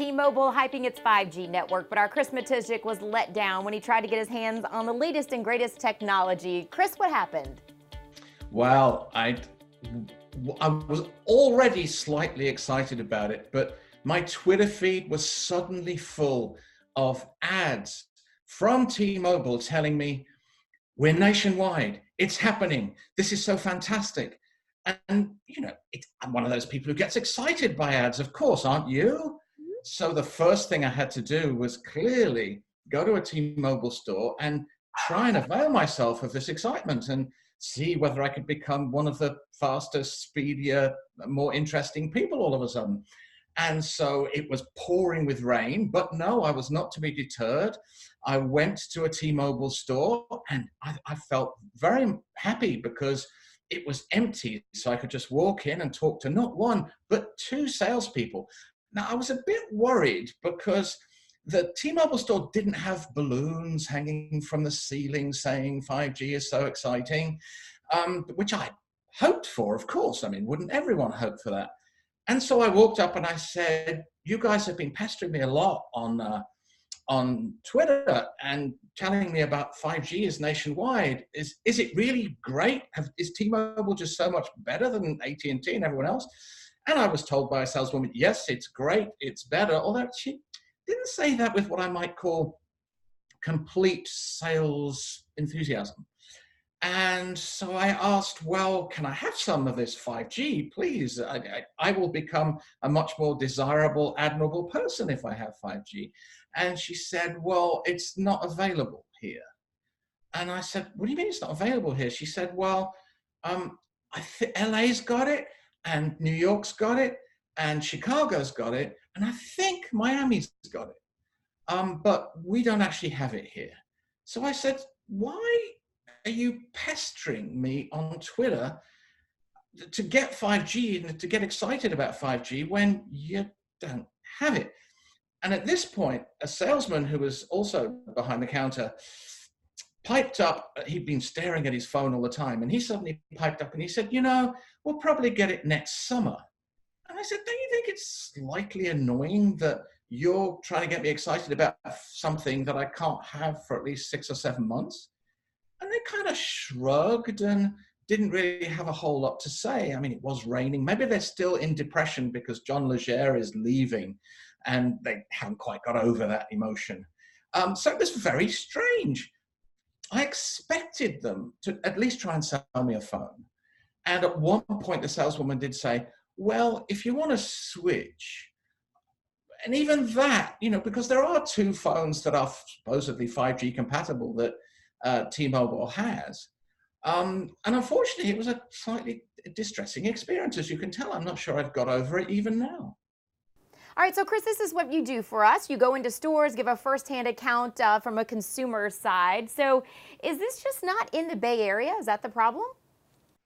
T-Mobile hyping its 5G network, but our Chris Matizik was let down when he tried to get his hands on the latest and greatest technology. Chris, what happened? Well, I was already slightly excited about it, but my Twitter feed was suddenly full of ads from T-Mobile telling me, we're nationwide, it's happening, this is so fantastic. And, I'm one of those people who gets excited by ads, of course, aren't you? So the first thing I had to do was clearly go to a T-Mobile store and try and avail myself of this excitement and see whether I could become one of the faster, speedier, more interesting people all of a sudden. And so it was pouring with rain, but no, I was not to be deterred. I went to a T-Mobile store and I felt very happy because it was empty. So I could just walk in and talk to not one, but two salespeople. Now, I was a bit worried because the T-Mobile store didn't have balloons hanging from the ceiling saying 5G is so exciting, which I hoped for, of course. I mean, wouldn't everyone hope for that? And so I walked up and I said, you guys have been pestering me a lot on Twitter and telling me about 5G is nationwide. Is it really great? Is T-Mobile just so much better than AT&T and everyone else? And I was told by a saleswoman, yes, it's great, it's better, although she didn't say that with what I might call complete sales enthusiasm. And so I asked, well, can I have some of this 5G, please? I will become a much more desirable, admirable person if I have 5G. And she said, well, it's not available here. And I said, what do you mean it's not available here? She said, well, LA's got it, and New York's got it, and Chicago's got it, and I think Miami's got it. But we don't actually have it here. So I said, why are you pestering me on Twitter to get 5G and to get excited about 5G when you don't have it? And at this point, a salesman who was also behind the counter piped up. He'd been staring at his phone all the time, and he suddenly piped up and he said, we'll probably get it next summer. And I said, don't you think it's slightly annoying that you're trying to get me excited about something that I can't have for at least 6 or 7 months? And they kind of shrugged and didn't really have a whole lot to say. I mean, it was raining. Maybe they're still in depression because John Legere is leaving and they haven't quite got over that emotion. So it was very strange. I expected them to at least try and sell me a phone. And at one point, the saleswoman did say, well, if you want to switch, and even that, because there are two phones that are supposedly 5G compatible that T-Mobile has. And unfortunately, it was a slightly distressing experience. As you can tell, I'm not sure I've got over it even now. All right, so Chris, this is what you do for us. You go into stores, give a firsthand account from a consumer side. So is this just not in the Bay Area? Is that the problem?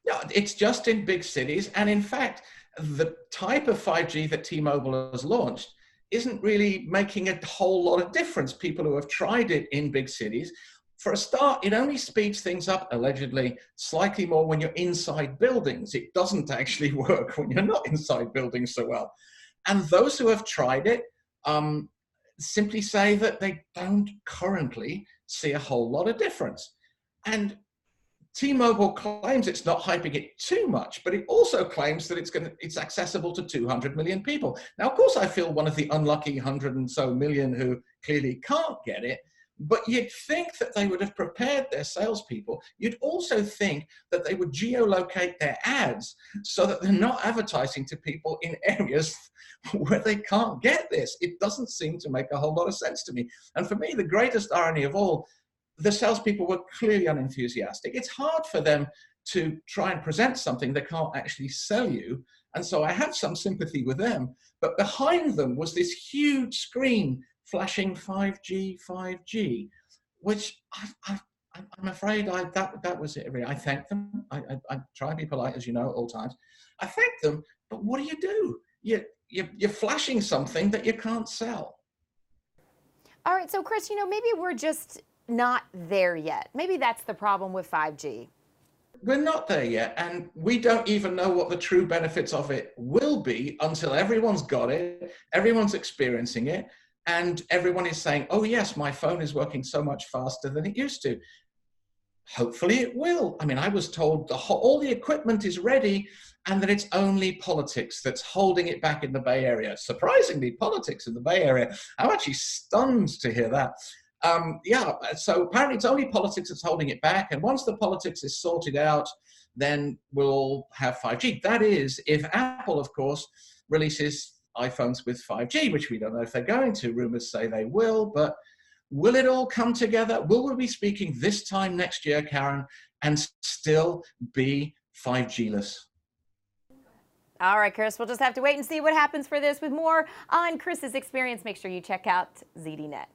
No, it's just in big cities. And in fact, the type of 5G that T-Mobile has launched isn't really making a whole lot of difference. People who have tried it in big cities, for a start, it only speeds things up, allegedly, slightly more when you're inside buildings. It doesn't actually work when you're not inside buildings so well. And those who have tried it simply say that they don't currently see a whole lot of difference. And T-Mobile claims it's not hyping it too much, but it also claims that it's accessible to 200 million people. Now, of course, I feel one of the unlucky 100 and so million who clearly can't get it. But you'd think that they would have prepared their salespeople. You'd also think that they would geolocate their ads so that they're not advertising to people in areas where they can't get this. It doesn't seem to make a whole lot of sense to me. And for me, the greatest irony of all, the salespeople were clearly unenthusiastic. It's hard for them to try and present something they can't actually sell you. And so I have some sympathy with them. But behind them was this huge screen flashing 5G, 5G, which I'm afraid that was it. Really. I thank them. I try and be polite, as you know, at all times. I thank them, but what do? You're flashing something that you can't sell. All right, so Chris, maybe we're just not there yet. Maybe that's the problem with 5G. we're not there yet, and we don't even know what the true benefits of it will be until everyone's got it, everyone's experiencing it, and everyone is saying, oh yes, my phone is working so much faster than it used to. Hopefully it will. I mean, I was told all the equipment is ready and that it's only politics that's holding it back in the Bay Area. Surprisingly, politics in the Bay Area. I'm actually stunned to hear that. Yeah, so apparently it's only politics that's holding it back. And once the politics is sorted out, then we'll have 5G. That is, if Apple, of course, releases iPhones with 5G, which we don't know if they're going to. Rumors say they will, but will it all come together? Will we be speaking this time next year, Karen, and still be 5G-less? All right, Chris, we'll just have to wait and see what happens for this. With more on Chris's experience, make sure you check out ZDNet.